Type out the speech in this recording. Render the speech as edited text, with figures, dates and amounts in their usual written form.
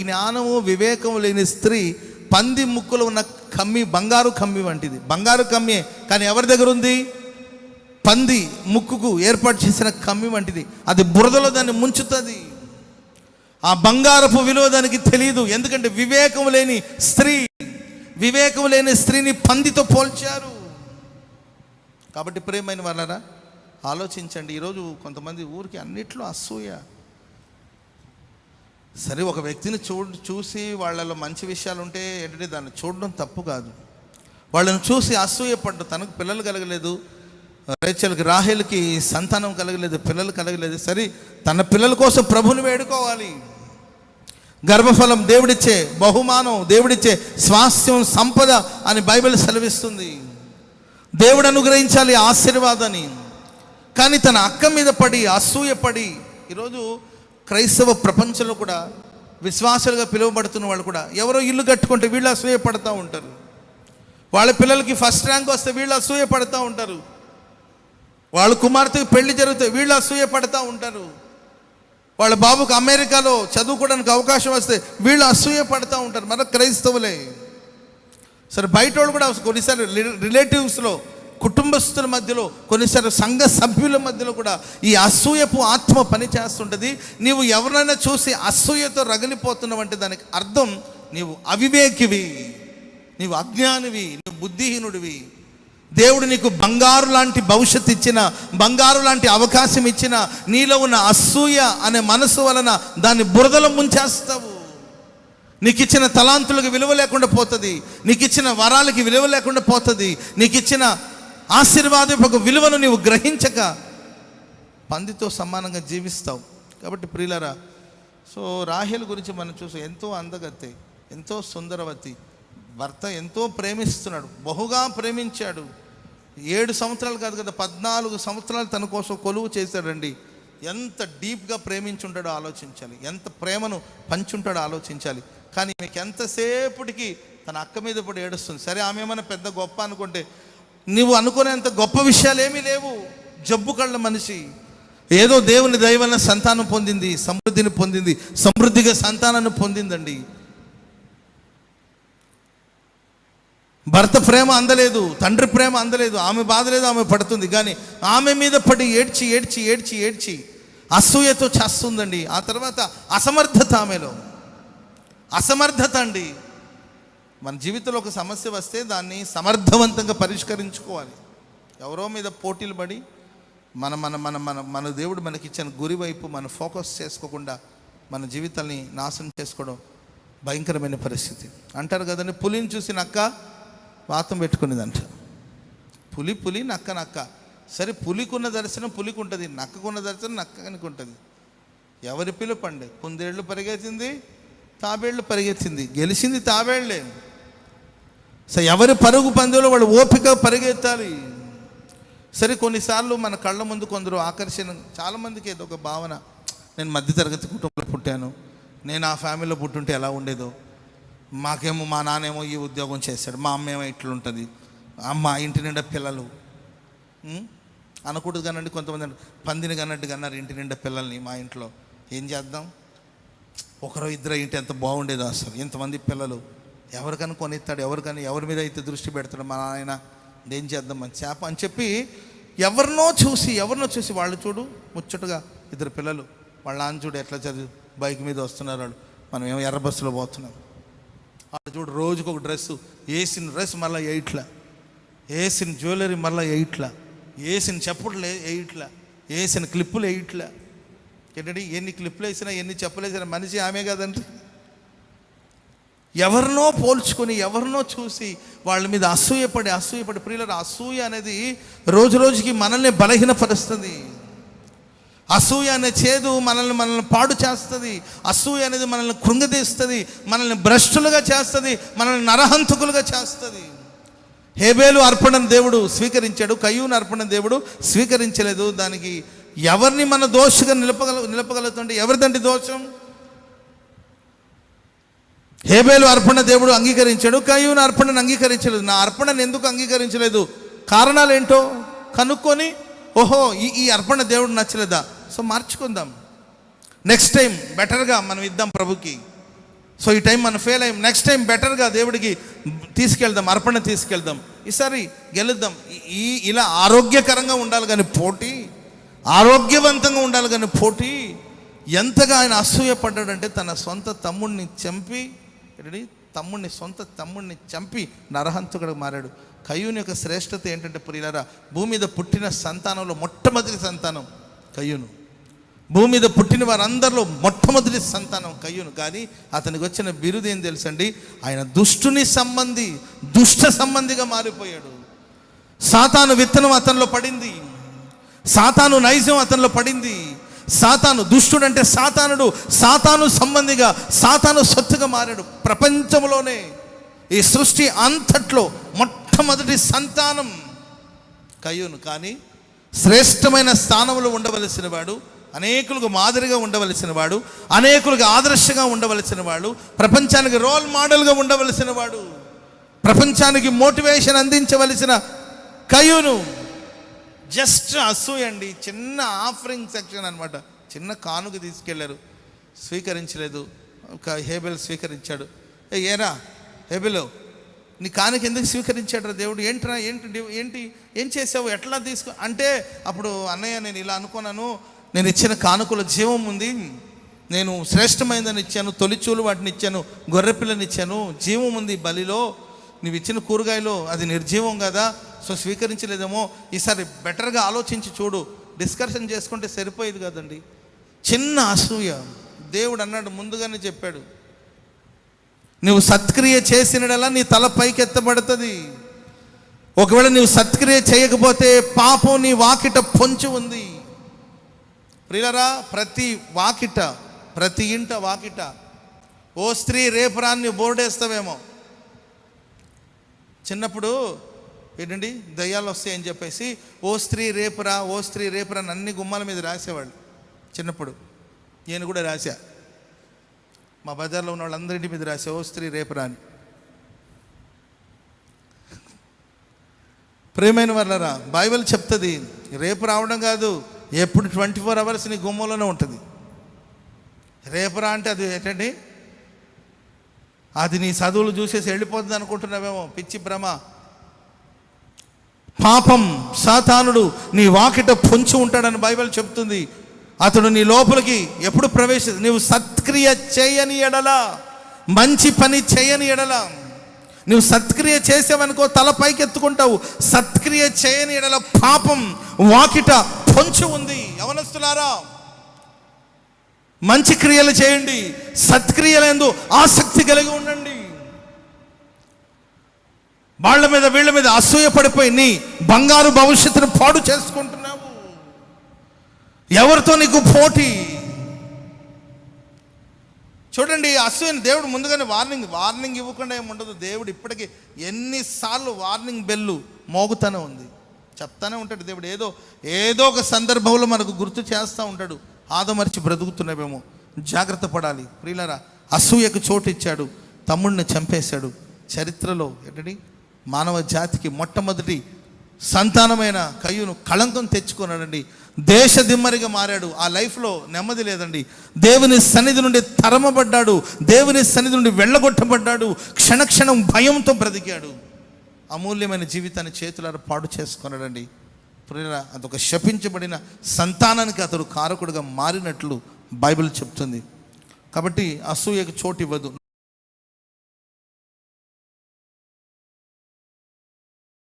జ్ఞానము వివేకము లేని స్త్రీ పంది ముక్కులో ఉన్న కమ్మి, బంగారు కమ్మి వంటిది. బంగారు కమ్మి కానీ ఎవరి దగ్గర ఉంది? పంది ముక్కుకు ఏర్పాటు చేసిన కమ్మి వంటిది. అది బురదలో దాన్ని ముంచుతుంది. ఆ బంగారపు విలువ దానికి తెలియదు. ఎందుకంటే వివేకం లేని స్త్రీని పందితో పోల్చారు. కాబట్టి ప్రియమైన వాళ్ళరా, ఆలోచించండి. ఈరోజు కొంతమంది ఊరికి అన్నిట్లో అసూయ. సరే, ఒక వ్యక్తిని చూసి వాళ్ళలో మంచి విషయాలు ఉంటే ఏంటంటే దాన్ని చూడడం తప్పు కాదు. వాళ్ళని చూసి అసూయపడ్డు. తనకు పిల్లలు కలగలేదు, రాహేలుకి సంతానం కలగలేదు, పిల్లలు కలగలేదు. సరే, తన పిల్లల కోసం ప్రభుని వేడుకోవాలి. గర్భఫలం దేవుడిచ్చే బహుమానం, దేవుడిచ్చే స్వాస్థ్యం, సంపద అని బైబిల్ సెలవిస్తుంది. దేవుడు అనుగ్రహించాలి ఆశీర్వాదాన్ని. కానీ తన అక్క మీద పడి అసూయపడి, ఈరోజు క్రైస్తవ ప్రపంచంలో కూడా విశ్వాసాలుగా పిలువబడుతున్న వాళ్ళు కూడా ఎవరో ఇల్లు కట్టుకుంటే వీళ్ళు అసూయపడతా ఉంటారు. వాళ్ళ పిల్లలకి ఫస్ట్ ర్యాంక్ వస్తే వీళ్ళు అసూయపడతా ఉంటారు. వాళ్ళ కుమార్తెకి పెళ్లి జరిగితే వీళ్ళు అసూయపడతా ఉంటారు. వాళ్ళ బాబుకు అమెరికాలో చదువుకోవడానికి అవకాశం వస్తే వీళ్ళు అసూయపడతా ఉంటారు. మన క్రైస్తవులే. సరే, బయట వాళ్ళు కూడా కొన్నిసార్లు రిలేటివ్స్లో, కుటుంబస్తుల మధ్యలో, కొన్నిసార్లు సంఘ సభ్యుల మధ్యలో కూడా ఈ అసూయపు ఆత్మ పని చేస్తుంటుంది. నీవు ఎవరైనా చూసి అసూయతో రగిలిపోతున్నావు అంటే దానికి అర్థం నీవు అవివేకివి, నీవు అజ్ఞానివి, నీవు బుద్ధిహీనుడివి. దేవుడు నీకు బంగారు లాంటి భవిష్యత్తు ఇచ్చిన, బంగారు లాంటి అవకాశం ఇచ్చిన, నీలో ఉన్న అసూయ అనే మనసు వలన దాన్ని బురదలో ముంచేస్తావు. నీకు ఇచ్చిన తలాంతులకు విలువ లేకుండా పోతుంది. నీకు ఇచ్చిన వరాలకి విలువ లేకుండా పోతుంది. నీకు ఇచ్చిన ఆశీర్వాదపు విలువను నీవు గ్రహించక పందితో సమానంగా జీవిస్తావు. కాబట్టి ప్రియులారా, సో రాహేలు గురించి మనం చూసి ఎంతో అందగత్తె, ఎంతో సుందరవతి, భర్త ఎంతో ప్రేమిస్తున్నాడు, బహుగా ప్రేమించాడు. 7 సంవత్సరాలు కాదు కదా, 14 సంవత్సరాలు తన కోసం కొలువు చేశాడండి. ఎంత డీప్గా ప్రేమించుంటాడో ఆలోచించాలి, ఎంత ప్రేమను పంచుంటాడో ఆలోచించాలి. కానీ మీకు ఎంతసేపటికి తన అక్క మీద పడి ఏడుస్తుంది. సరే, ఆమె ఏమైనా పెద్ద గొప్ప అనుకుంటే, నువ్వు అనుకునేంత గొప్ప విషయాలు ఏమీ లేవు. జబ్బు కళ్ళ మనిషి, ఏదో దేవుని దయ వలన సంతానం పొందింది, సమృద్ధిని పొందింది, సమృద్ధిగా సంతానాన్ని పొందిందండి. భర్త ప్రేమ అందలేదు, తండ్రి ప్రేమ అందలేదు, ఆమె బాధ లేదు, ఆమె పడుతుంది. కానీ ఆమె మీద పడి ఏడ్చి ఏడ్చి ఏడ్చి ఏడ్చి అసూయతో చేస్తుందండి. ఆ తర్వాత అసమర్థత, ఆమెలో అసమర్థత అండి. మన జీవితంలో ఒక సమస్య వస్తే దాన్ని సమర్థవంతంగా పరిష్కరించుకోవాలి. ఎవరో మీద పోటీలు పడి మన మన మన మన మన దేవుడు మనకిచ్చిన గురి వైపు మనం ఫోకస్ చేసుకోకుండా మన జీవితాన్ని నాశనం చేసుకోవడం భయంకరమైన పరిస్థితి. అంటారు కదండి, పులిని చూసి నక్క వాతం పెట్టుకునేదంట. పులి నక్క. సరే, పులికున్న దర్శనం పులికి ఉంటుంది, నక్కకున్న దర్శనం నక్కనికి ఉంటుంది. ఎవరి పిలుపండి? కుందేళ్ళు పరిగెత్తింది, తాబేళ్ళు పరిగెత్తింది, గెలిచింది తాబేళ్లే. సో ఎవరి పరుగు పందెంలో వాళ్ళు ఓపిక పరిగెత్తాలి. సరే, కొన్నిసార్లు మన కళ్ళ ముందు కొందరు ఆకర్షణ, చాలామందికి ఏదో ఒక భావన, నేను మధ్యతరగతి కుటుంబంలో పుట్టాను, నేను ఆ ఫ్యామిలీలో పుట్టుంటే ఎలా ఉండేదో, మాకేమో మా నాన్నేమో ఈ ఉద్యోగం చేశాడు, మా అమ్మ ఏమో ఇట్లుంటుంది, అమ్మ ఇంటి నిండా పిల్లలు అనకూడదు కానండి. కొంతమంది పందిని కన్నట్టుగా అన్నారు ఇంటి నిండా పిల్లల్ని. మా ఇంట్లో ఏం చేద్దాం, ఒకరో ఇద్దరు ఇంటి ఎంత బాగుండేదో అసలు, ఇంతమంది పిల్లలు ఎవరికైనా కొనిస్తాడు, ఎవరి మీద అయితే దృష్టి పెడతాడు మా నాయన, ఏం చేద్దాం మన చేప అని చెప్పి ఎవరినో చూసి వాళ్ళు చూడు ముచ్చటగా 2 పిల్లలు, వాళ్ళ నాన్న చూడు ఎట్లా చదివి బైక్ మీద వస్తున్నారు, వాళ్ళు మనం ఏమో ఎర్ర బస్సులో పోతున్నాం. వాళ్ళు చూడు రోజుకు ఒక డ్రెస్సు, వేసిన డ్రెస్ మళ్ళీ 8ల, వేసిన జ్యువెలరీ మళ్ళీ 8ల, వేసిన చెప్పులు 8ల, వేసిన క్లిప్పులు 8ల. ఏంటంటే ఎన్ని క్లిప్పులు వేసినా ఎన్ని చెప్పులు వేసినా మనిషి ఆమె కదండి. ఎవరినో పోల్చుకొని ఎవరినో చూసి వాళ్ళ మీద అసూయపడి ప్రియులారా, అసూయ అనేది రోజు రోజుకి మనల్ని బలహీనపరుస్తుంది. అసూయ అనే చేదు మనల్ని పాడు చేస్తుంది. అసూయ అనేది మనల్ని కృంగదీస్తుంది, మనల్ని భ్రష్టులుగా చేస్తుంది, మనల్ని నరహంతకులుగా చేస్తుంది. హేబేలు అర్పణను దేవుడు స్వీకరించాడు, కయ్యూను అర్పణ దేవుడు స్వీకరించలేదు. దానికి ఎవరిని మన దోషిగా నిలపగలుగుతుంటే ఎవరిదండి దోషం? హేబేలు అర్పణ దేవుడు అంగీకరించాడు, కయ్యూను అర్పణను అంగీకరించలేదు. నా అర్పణను ఎందుకు అంగీకరించలేదు, కారణాలు ఏంటో కనుక్కొని, ఓహో ఈ అర్పణ దేవుడు నచ్చలేదా, సో మార్చుకుందాం, నెక్స్ట్ టైం బెటర్గా మనం ఇద్దాం ప్రభుకి. సో ఈ టైం మనం ఫెయిల్ అయ్యాం, నెక్స్ట్ టైం బెటర్గా దేవుడికి తీసుకెళ్దాం, అర్పణ తీసుకెళ్దాం, ఈసారి గెలుద్దాం. ఇలా ఆరోగ్యకరంగా ఉండాలి కానీ పోటీ, ఆరోగ్యవంతంగా ఉండాలి కానీ పోటీ. ఎంతగా ఆయన అసూయపడ్డాడంటే తన సొంత తమ్ముడిని చంపి, సొంత తమ్ముడిని చంపి నరహంతకుడు మారాడు. కయ్యూని యొక్క శ్రేష్టత ఏంటంటే ప్రియులారా, భూమి మీద పుట్టిన సంతానంలో మొట్టమొదటి సంతానం కయ్యూను. భూమి మీద పుట్టిన వారందరిలో మొట్టమొదటి సంతానం కయ్యూను. కానీ అతనికి వచ్చిన బిరుదు ఏం తెలుసండి? ఆయన దుష్ట సంబంధిగా మారిపోయాడు. సాతాను విత్తనం అతనిలో పడింది, సాతాను నైజం అతనిలో పడింది. సాతాను దుష్టుడు అంటే సాతాను సంబంధిగా, సాతాను సొత్తుగా మారాడు. ప్రపంచంలోనే ఈ సృష్టి అంతట్లో మొట్టమొదటి సంతానం కయ్యూను. కానీ శ్రేష్టమైన స్థానంలో ఉండవలసిన వాడు, అనేకులకు మాదిరిగా ఉండవలసిన వాడు, అనేకులకు ఆదర్శంగా ఉండవలసిన వాడు, ప్రపంచానికి రోల్ మోడల్గా ఉండవలసిన వాడు, ప్రపంచానికి మోటివేషన్ అందించవలసిన కయ్యూను జస్ట్ అసూయండి. చిన్న ఆఫరింగ్ సెక్షన్ అనమాట, చిన్న కానుక తీసుకెళ్లారు, స్వీకరించలేదు. హేబెల్ స్వీకరించాడు. ఏరా హేబెలు, నీ కానుక ఎందుకు స్వీకరించాడు దేవుడు? ఏం చేసావు, ఎట్లా తీసుకో అంటే, అప్పుడు అన్నయ్య నేను ఇలా అనుకున్నాను, నేను ఇచ్చిన కానుకలో జీవం ఉంది, నేను శ్రేష్టమైనదని ఇచ్చాను, తొలిచూలు వాటిని ఇచ్చాను, గొర్రెపిల్లని ఇచ్చాను, జీవం ఉంది బలిలో, నువ్వు ఇచ్చిన కూరగాయలు అది నిర్జీవం కదా, సో స్వీకరించలేదేమో, ఈసారి బెటర్గా ఆలోచించి చూడు, డిస్కషన్ చేసుకుంటే సరిపోయేది కదండి. చిన్న అసూయ. దేవుడు అన్నాడు, ముందుగానే చెప్పాడు, నువ్వు సత్క్రియ చేసినడలా నీ తల పైకి ఎత్తబడుతుంది. ఒకవేళ నువ్వు సత్క్రియ చేయకపోతే పాపం నీ వాకిట పొంచి ఉంది. ప్రియులారా, ప్రతి ఇంట వాకిట ఓ స్త్రీ రేపురాన్ని బోర్డేస్తావేమో. చిన్నప్పుడు ఏంటండి దయ్యాలు వస్తాయని చెప్పేసి ఓ స్త్రీ రేపురా అని అన్ని గుమ్మాల మీద రాసేవాళ్ళు చిన్నప్పుడు. నేను కూడా రాశా, మా బజార్లో ఉన్న వాళ్ళందరింటి మీద రాసా ఓ స్త్రీ రేపురా అని. ప్రియమైన వాళ్ళరా, బైబిల్ చెప్తుంది రేపు రావడం కాదు, ఎప్పుడు 24 hours నీ గుమ్మంలోనే ఉంటుంది. రేపురా అంటే అది ఏంటండి, అది నీ చదువులు చూసేసి వెళ్ళిపోతుంది అనుకుంటున్నావేమో, పిచ్చి భ్రమ. పాపం సాతానుడు నీ వాకిట పొంచి ఉంటాడని బైబిల్ చెప్తుంది. అతడు నీ లోపలికి ఎప్పుడు నువ్వు సత్క్రియ చేయని ఎడల, మంచి పని చేయని ఎడల, నువ్వు సత్క్రియ చేసావనుకో తల పైకి ఎత్తుకుంటావు, సత్క్రియ చేయని ఎడల పాపం వాకిట పొంచి ఉంది. యవనస్తులారా, మంచి క్రియలు చేయండి, సత్క్రియలందు ఆసక్తి కలిగి ఉండండి. వాళ్ళ మీద వీళ్ళ మీద అసూయ పడిపోయి నీ బంగారు భవిష్యత్తును పాడు చేసుకుంటున్నావు. ఎవరితో నీకు పోటీ? చూడండి, అసూయని దేవుడు ముందుగానే వార్నింగ్ ఇవ్వకుండా ఏముండదు. దేవుడు ఇప్పటికీ ఎన్నిసార్లు వార్నింగ్ బెల్లు మోగుతూనే ఉంది, చెప్తానే ఉంటాడు. దేవుడు ఏదో ఒక సందర్భంలో మనకు గుర్తు చేస్తూ ఉంటాడు. ఆదమర్చి బ్రతుకుతున్నావేమో, జాగ్రత్త పడాలి. ప్రియులారా, అసూయకు చోటు ఇచ్చాడు, తమ్ముడిని చంపేశాడు. చరిత్రలో ఏంటండి, మానవ జాతికి మొట్టమొదటి సంతానమైన కయ్యూను కళంకం తెచ్చుకున్నాడండి. దేశ దిమ్మరిగా మారాడు. ఆ లైఫ్లో నెమ్మది లేదండి. దేవుని సన్నిధి నుండి తరమబడ్డాడు, దేవుని సన్నిధి నుండి వెళ్ళగొట్టబడ్డాడు, క్షణక్షణం భయంతో బ్రతికాడు. అమూల్యమైన జీవితాన్ని చేతులారా పాడు చేసుకున్నాడండి. ప్రియులారా, అదొక శపించబడిన సంతానానికి అతడు కారకుడుగా మారినట్లు బైబిల్ చెప్తుంది. కాబట్టి అసూయకు చోటు ఇవ్వదు.